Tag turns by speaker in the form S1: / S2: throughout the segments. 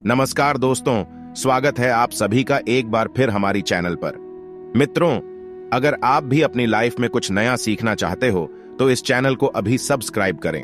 S1: नमस्कार दोस्तों, स्वागत है आप सभी का एक बार फिर हमारी चैनल पर। मित्रों, अगर आप भी अपनी लाइफ में कुछ नया सीखना चाहते हो तो इस चैनल को अभी सब्सक्राइब करें।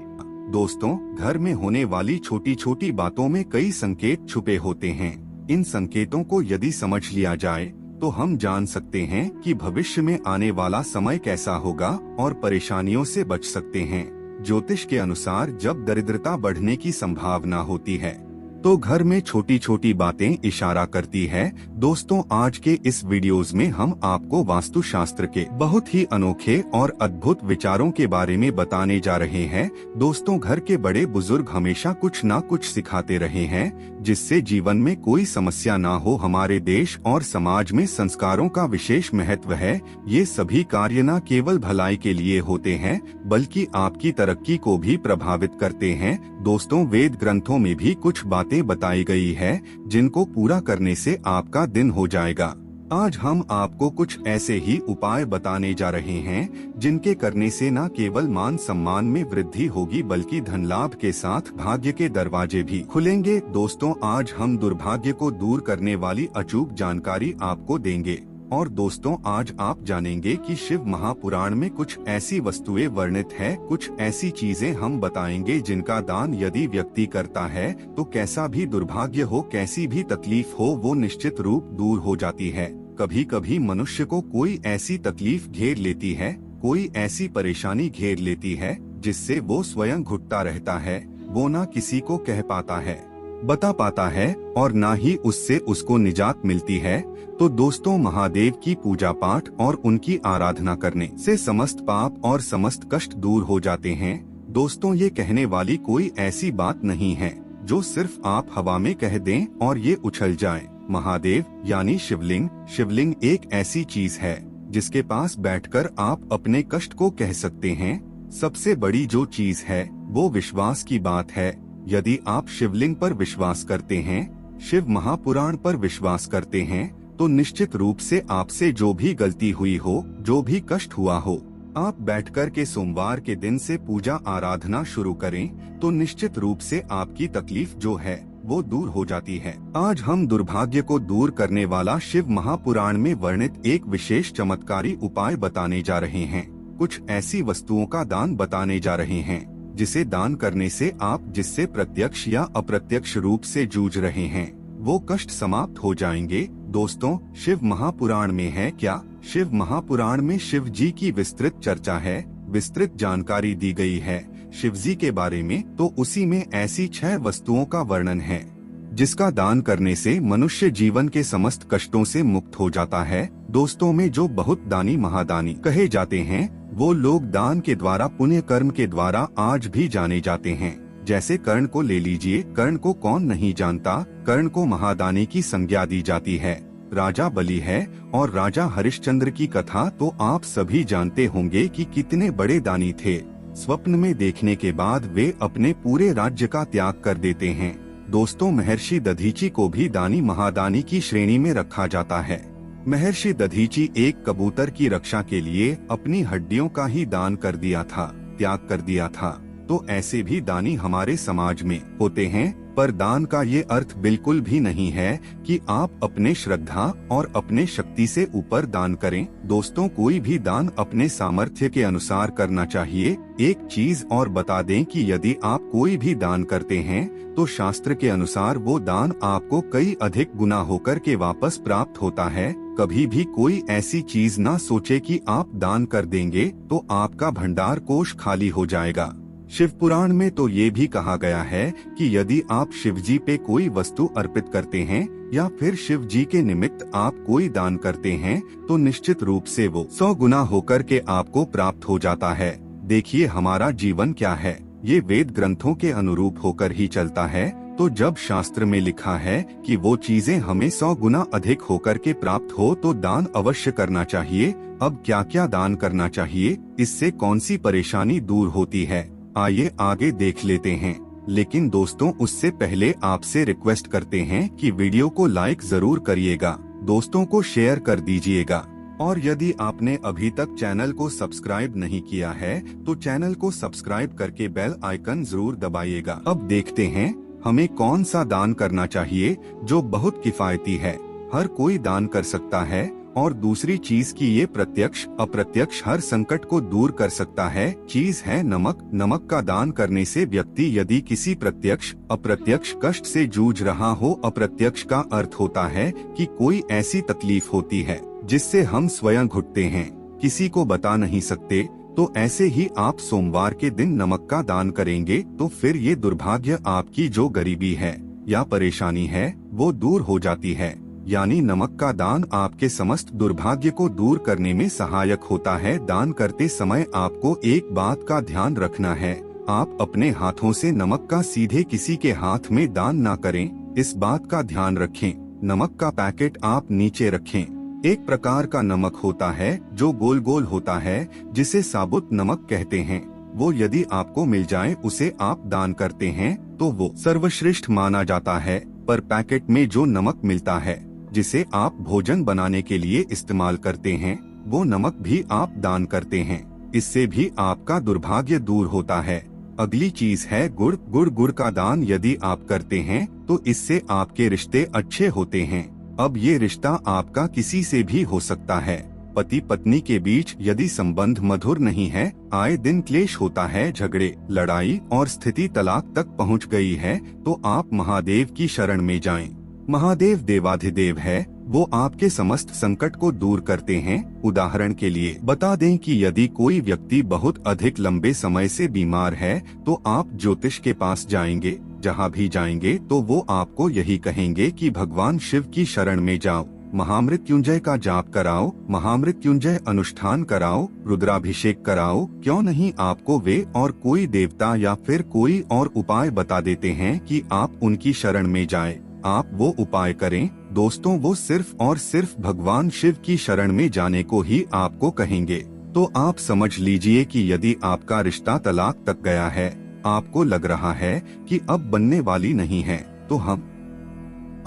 S2: दोस्तों, घर में होने वाली छोटी छोटी बातों में कई संकेत छुपे होते हैं। इन संकेतों को यदि समझ लिया जाए तो हम जान सकते हैं कि भविष्य में आने वाला समय कैसा होगा और परेशानियों से बच सकते हैं। ज्योतिष के अनुसार जब दरिद्रता बढ़ने की संभावना होती है तो घर में छोटी छोटी बातें इशारा करती है। दोस्तों, आज के इस वीडियोस में हम आपको वास्तु शास्त्र के बहुत ही अनोखे और अद्भुत विचारों के बारे में बताने जा रहे हैं। दोस्तों, घर के बड़े बुजुर्ग हमेशा कुछ ना कुछ सिखाते रहे हैं जिससे जीवन में कोई समस्या ना हो। हमारे देश और समाज में संस्कारों का विशेष महत्व है। ये सभी कार्य न केवल भलाई के लिए होते हैं बल्कि आपकी तरक्की को भी प्रभावित करते हैं। दोस्तों, वेद ग्रंथों में भी कुछ बातें बताई गई है जिनको पूरा करने से आपका दिन हो जाएगा। आज हम आपको कुछ ऐसे ही उपाय बताने जा रहे हैं जिनके करने से न केवल मान सम्मान में वृद्धि होगी बल्कि धन लाभ के साथ भाग्य के दरवाजे भी खुलेंगे। दोस्तों, आज हम दुर्भाग्य को दूर करने वाली अचूक जानकारी आपको देंगे। और दोस्तों, आज आप जानेंगे कि शिव महापुराण में कुछ ऐसी वस्तुएं वर्णित है, कुछ ऐसी चीजें हम बताएंगे जिनका दान यदि व्यक्ति करता है तो कैसा भी दुर्भाग्य हो, कैसी भी तकलीफ हो, वो निश्चित रूप दूर हो जाती है। कभी कभी मनुष्य को कोई ऐसी तकलीफ घेर लेती है, कोई ऐसी परेशानी घेर लेती है जिससे वो स्वयं घुटता रहता है। वो ना किसी को कह पाता है, बता पाता है और ना ही उससे उसको निजात मिलती है। तो दोस्तों, महादेव की पूजा पाठ और उनकी आराधना करने से समस्त पाप और समस्त कष्ट दूर हो जाते हैं। दोस्तों, ये कहने वाली कोई ऐसी बात नहीं है जो सिर्फ आप हवा में कह दें और ये उछल जाए। महादेव यानी शिवलिंग एक ऐसी चीज है जिसके पास बैठकर आप अपने कष्ट को कह सकते हैं। सबसे बड़ी जो चीज है वो विश्वास की बात है। यदि आप शिवलिंग पर विश्वास करते हैं, शिव महापुराण पर विश्वास करते हैं, तो निश्चित रूप से आपसे जो भी गलती हुई हो, जो भी कष्ट हुआ हो, आप बैठकर के सोमवार के दिन से पूजा आराधना शुरू करें तो निश्चित रूप से आपकी तकलीफ जो है वो दूर हो जाती है। आज हम दुर्भाग्य को दूर करने वाला शिव महापुराण में वर्णित एक विशेष चमत्कारी उपाय बताने जा रहे हैं। कुछ ऐसी वस्तुओं का दान बताने जा रहे हैं जिसे दान करने से आप जिससे प्रत्यक्ष या अप्रत्यक्ष रूप से जूझ रहे हैं वो कष्ट समाप्त हो जाएंगे। दोस्तों, शिव महापुराण में है क्या? शिव महापुराण में शिव जी की विस्तृत चर्चा है, विस्तृत जानकारी दी गई है शिव जी के बारे में। तो उसी में ऐसी 6 वस्तुओं का वर्णन है जिसका दान करने से मनुष्य जीवन के समस्त कष्टों से मुक्त हो जाता है। दोस्तों, में जो बहुत दानी महादानी कहे जाते हैं वो लोग दान के द्वारा, पुण्य कर्म के द्वारा आज भी जाने जाते हैं। जैसे कर्ण को ले लीजिए, कर्ण को कौन नहीं जानता। कर्ण को महादानी की संज्ञा दी जाती है। राजा बलि है और राजा हरिश्चंद्र की कथा तो आप सभी जानते होंगे कि कितने बड़े दानी थे। स्वप्न में देखने के बाद वे अपने पूरे राज्य का त्याग कर देते हैं। दोस्तों, महर्षि दधीची को भी दानी महादानी की श्रेणी में रखा जाता है। महर्षि दधीची एक कबूतर की रक्षा के लिए अपनी हड्डियों का ही दान कर दिया था, त्याग कर दिया था। तो ऐसे भी दानी हमारे समाज में होते हैं, पर दान का ये अर्थ बिल्कुल भी नहीं है कि आप अपने श्रद्धा और अपने शक्ति से ऊपर दान करें। दोस्तों, कोई भी दान अपने सामर्थ्य के अनुसार करना चाहिए। एक चीज और बता दें कि यदि आप कोई भी दान करते हैं तो शास्त्र के अनुसार वो दान आपको कई अधिक गुना होकर के वापस प्राप्त होता है। कभी भी कोई ऐसी चीज ना सोचे कि आप दान कर देंगे तो आपका भंडार कोष खाली हो जाएगा। शिव पुराण में तो ये भी कहा गया है कि यदि आप शिव जी पे कोई वस्तु अर्पित करते हैं या फिर शिव जी के निमित्त आप कोई दान करते हैं तो निश्चित रूप से वो 100 गुना होकर के आपको प्राप्त हो जाता है। देखिए, हमारा जीवन क्या है, ये वेद ग्रंथों के अनुरूप होकर ही चलता है। तो जब शास्त्र में लिखा है कि वो चीजें हमें 100 गुना अधिक होकर के प्राप्त हो तो दान अवश्य करना चाहिए। अब क्या क्या दान करना चाहिए, इससे कौन सी परेशानी दूर होती है, आइए आगे देख लेते हैं। लेकिन दोस्तों, उससे पहले आपसे रिक्वेस्ट करते हैं कि वीडियो को लाइक जरूर करिएगा, दोस्तों को शेयर कर दीजिएगा और यदि आपने अभी तक चैनल को सब्सक्राइब नहीं किया है तो चैनल को सब्सक्राइब करके बेल आइकन जरूर दबाइएगा। अब देखते हैं हमें कौन सा दान करना चाहिए जो बहुत किफायती है, हर कोई दान कर सकता है, और दूसरी चीज की ये प्रत्यक्ष अप्रत्यक्ष हर संकट को दूर कर सकता है चीज है नमक। नमक का दान करने से व्यक्ति यदि किसी प्रत्यक्ष अप्रत्यक्ष कष्ट से जूझ रहा हो, अप्रत्यक्ष का अर्थ होता है कि कोई ऐसी तकलीफ होती है जिससे हम स्वयं घुटते हैं, किसी को बता नहीं सकते, तो ऐसे ही आप सोमवार के दिन नमक का दान करेंगे तो फिर ये दुर्भाग्य आपकी जो गरीबी है या परेशानी है वो दूर हो जाती है। यानी नमक का दान आपके समस्त दुर्भाग्य को दूर करने में सहायक होता है। दान करते समय आपको एक बात का ध्यान रखना है, आप अपने हाथों से नमक का सीधे किसी के हाथ में दान ना करें, इस बात का ध्यान रखें। नमक का पैकेट आप नीचे रखें। एक प्रकार का नमक होता है जो गोल गोल होता है जिसे साबुत नमक कहते हैं, वो यदि आपको मिल जाए उसे आप दान करते हैं तो वो सर्वश्रेष्ठ माना जाता है। पर पैकेट में जो नमक मिलता है जिसे आप भोजन बनाने के लिए इस्तेमाल करते हैं, वो नमक भी आप दान करते हैं, इससे भी आपका दुर्भाग्य दूर होता है। अगली चीज है गुड़। गुड़ का दान यदि आप करते हैं तो इससे आपके रिश्ते अच्छे होते हैं। अब ये रिश्ता आपका किसी से भी हो सकता है। पति पत्नी के बीच यदि संबंध मधुर नहीं है, आए दिन क्लेश होता है, झगड़े लड़ाई और स्थिति तलाक तक पहुंच गई है, तो आप महादेव की शरण में जाएं। महादेव देवाधिदेव है, वो आपके समस्त संकट को दूर करते हैं। उदाहरण के लिए बता दें कि यदि कोई व्यक्ति बहुत अधिक लंबे समय से बीमार है तो आप ज्योतिष के पास जाएंगे, जहाँ भी जाएंगे तो वो आपको यही कहेंगे कि भगवान शिव की शरण में जाओ, महामृत्युंजय का जाप कराओ, महामृत्युंजय अनुष्ठान कराओ, रुद्राभिषेक कराओ। क्यों नहीं आपको वे और कोई देवता या फिर कोई और उपाय बता देते हैं कि आप उनकी शरण में जाएं। आप वो उपाय करें। दोस्तों, वो सिर्फ और सिर्फ भगवान शिव की शरण में जाने को ही आपको कहेंगे। तो आप समझ लीजिए कि यदि आपका रिश्ता तलाक तक गया है, आपको लग रहा है कि अब बनने वाली नहीं है, तो हम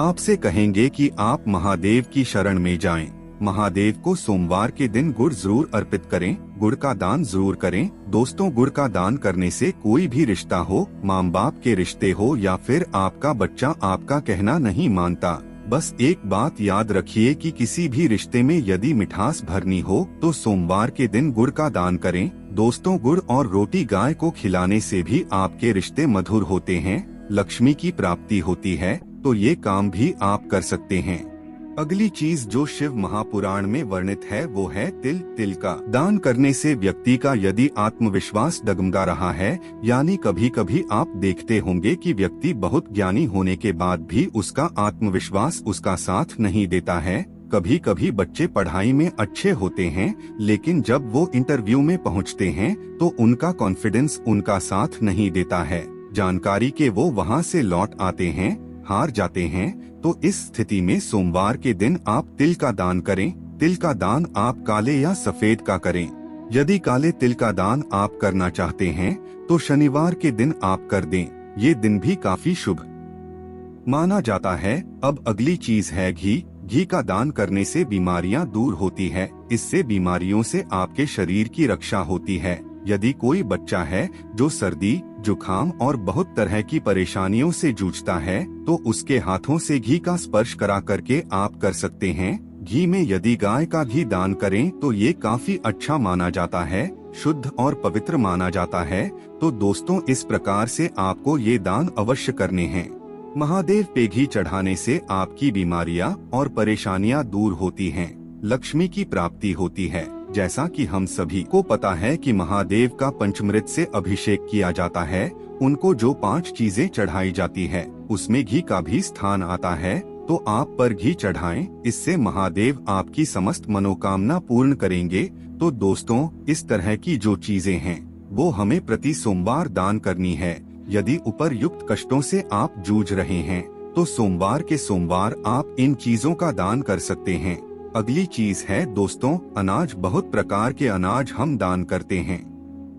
S2: आपसे कहेंगे कि आप महादेव की शरण में जाएं। महादेव को सोमवार के दिन गुड़ जरूर अर्पित करें, गुड़ का दान जरूर करें। दोस्तों, गुड़ का दान करने से कोई भी रिश्ता हो, माँ बाप के रिश्ते हो या फिर आपका बच्चा आपका कहना नहीं मानता, बस एक बात याद रखिए कि किसी भी रिश्ते में यदि मिठास भरनी हो तो सोमवार के दिन गुड़ का दान करें। दोस्तों, गुड़ और रोटी गाय को खिलाने से भी आपके रिश्ते मधुर होते हैं, लक्ष्मी की प्राप्ति होती है, तो ये काम भी आप कर सकते हैं। अगली चीज जो शिव महापुराण में वर्णित है वो है तिल। तिल का दान करने से व्यक्ति का यदि आत्मविश्वास डगमगा रहा है, यानी कभी कभी आप देखते होंगे कि व्यक्ति बहुत ज्ञानी होने के बाद भी उसका आत्मविश्वास उसका साथ नहीं देता है। कभी कभी बच्चे पढ़ाई में अच्छे होते हैं, लेकिन जब वो इंटरव्यू में पहुंचते हैं तो उनका कॉन्फिडेंस उनका साथ नहीं देता है। जानकारी के वो वहां से लौट आते हैं, हार जाते हैं। तो इस स्थिति में सोमवार के दिन आप तिल का दान करें। तिल का दान आप काले या सफेद का करें। यदि काले तिल का दान आप करना चाहते हैं तो शनिवार के दिन आप कर दें, ये दिन भी काफी शुभ माना जाता है। अब अगली चीज है घी। घी का दान करने से बीमारियां दूर होती है, इससे बीमारियों से आपके शरीर की रक्षा होती है। यदि कोई बच्चा है जो सर्दी, जुखाम और बहुत तरह की परेशानियों से जूझता है तो उसके हाथों से घी का स्पर्श करा करके आप कर सकते हैं। घी में यदि गाय का घी दान करें तो ये काफी अच्छा माना जाता है, शुद्ध और पवित्र माना जाता है। तो दोस्तों, इस प्रकार से आपको ये दान अवश्य करने हैं। महादेव पे घी चढ़ाने से आपकी बीमारियां और परेशानियां दूर होती हैं, लक्ष्मी की प्राप्ति होती है। जैसा कि हम सभी को पता है कि महादेव का पंचामृत से अभिषेक किया जाता है, उनको जो 5 चीजें चढ़ाई जाती है उसमें घी का भी स्थान आता है। तो आप पर घी चढ़ाएं, इससे महादेव आपकी समस्त मनोकामना पूर्ण करेंगे। तो दोस्तों, इस तरह की जो चीजें हैं वो हमें प्रति सोमवार दान करनी है। यदि उपर्युक्त कष्टों से आप जूझ रहे हैं तो सोमवार के सोमवार आप इन चीजों का दान कर सकते हैं। अगली चीज है दोस्तों अनाज। बहुत प्रकार के अनाज हम दान करते हैं।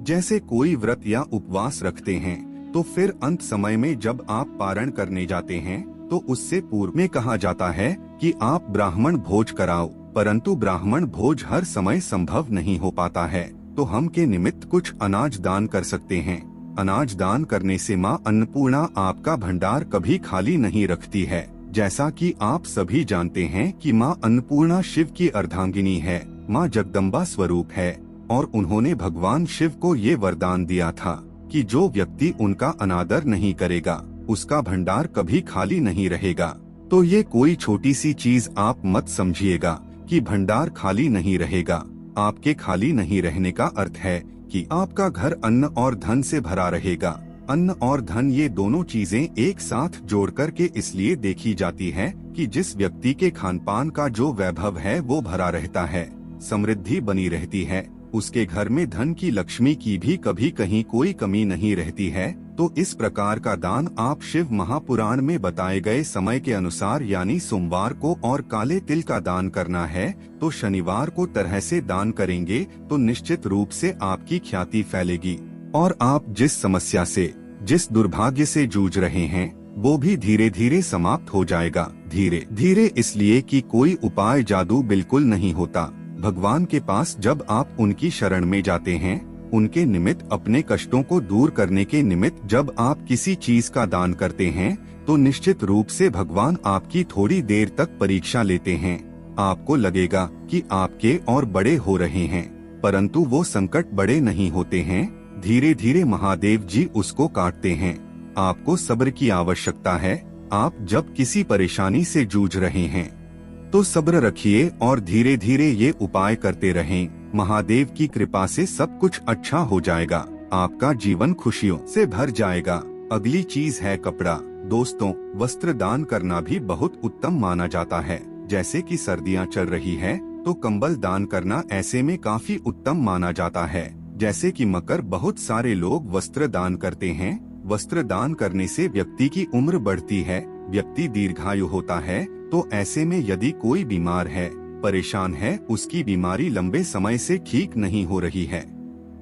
S2: जैसे कोई व्रत या उपवास रखते हैं तो फिर अंत समय में जब आप पारण करने जाते हैं तो उससे पूर्व में कहा जाता है कि आप ब्राह्मण भोज कराओ, परंतु ब्राह्मण भोज हर समय संभव नहीं हो पाता है, तो हम के निमित्त कुछ अनाज दान कर सकते हैं। अनाज दान करने से माँ अन्नपूर्णा आपका भंडार कभी खाली नहीं रखती है। जैसा कि आप सभी जानते हैं कि माँ अन्नपूर्णा शिव की अर्धांगिनी है, माँ जगदम्बा स्वरूप है और उन्होंने भगवान शिव को ये वरदान दिया था कि जो व्यक्ति उनका अनादर नहीं करेगा उसका भंडार कभी खाली नहीं रहेगा। तो ये कोई छोटी सी चीज आप मत समझिएगा कि भंडार खाली नहीं रहेगा। आपके खाली नहीं रहने का अर्थ है कि आपका घर अन्न और धन से भरा रहेगा। अन्न और धन ये दोनों चीजें एक साथ जोड़कर के इसलिए देखी जाती है कि जिस व्यक्ति के खान पान का जो वैभव है वो भरा रहता है, समृद्धि बनी रहती है, उसके घर में धन की लक्ष्मी की भी कभी कहीं कोई कमी नहीं रहती है। तो इस प्रकार का दान आप शिव महापुराण में बताए गए समय के अनुसार यानी सोमवार को और काले तिल का दान करना है। तो शनिवार को तरह से दान करेंगे तो निश्चित रूप से आपकी ख्याति फैलेगी और आप जिस समस्या से, जिस दुर्भाग्य से जूझ रहे हैं वो भी धीरे धीरे समाप्त हो जाएगा। धीरे धीरे इसलिए कि कोई उपाय जादू बिल्कुल नहीं होता। भगवान के पास जब आप उनकी शरण में जाते हैं, उनके निमित्त अपने कष्टों को दूर करने के निमित्त जब आप किसी चीज का दान करते हैं तो निश्चित रूप से भगवान आपकी थोड़ी देर तक परीक्षा लेते हैं। आपको लगेगा कि आपके और बड़े हो रहे हैं, परंतु वो संकट बड़े नहीं होते हैं, धीरे धीरे महादेव जी उसको काटते हैं। आपको सब्र की आवश्यकता है। आप जब किसी परेशानी से जूझ रहे हैं तो सब्र रखिए और धीरे धीरे ये उपाय करते रहें। महादेव की कृपा से सब कुछ अच्छा हो जाएगा। आपका जीवन खुशियों से भर जाएगा। अगली चीज है कपड़ा। दोस्तों, वस्त्र दान करना भी बहुत उत्तम माना जाता है। जैसे कि सर्दियां चल रही है तो कंबल दान करना ऐसे में काफी उत्तम माना जाता है। जैसे कि मकर, बहुत सारे लोग वस्त्र दान करते हैं। वस्त्र दान करने से व्यक्ति की उम्र बढ़ती है, व्यक्ति दीर्घायु होता है। तो ऐसे में यदि कोई बीमार है, परेशान है, उसकी बीमारी लंबे समय से ठीक नहीं हो रही है,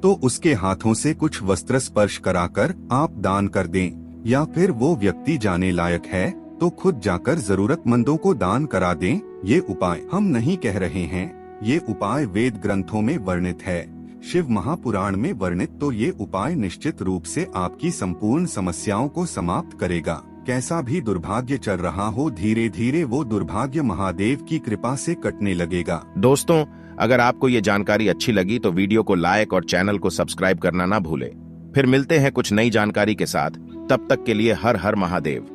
S2: तो उसके हाथों से कुछ वस्त्र स्पर्श कराकर आप दान कर दें। या फिर वो व्यक्ति जाने लायक है तो खुद जाकर जरूरतमंदों को दान करा दें। ये उपाय हम नहीं कह रहे हैं, ये उपाय वेद ग्रंथों में वर्णित है, शिव महापुराण में वर्णित। तो ये उपाय निश्चित रूप से आपकी संपूर्ण समस्याओं को समाप्त करेगा। कैसा भी दुर्भाग्य चल रहा हो, धीरे धीरे वो दुर्भाग्य महादेव की कृपा से कटने लगेगा।
S1: दोस्तों, अगर आपको ये जानकारी अच्छी लगी तो वीडियो को लाइक और चैनल को सब्सक्राइब करना ना भूले। फिर मिलते हैं कुछ नई जानकारी के साथ। तब तक के लिए हर हर महादेव।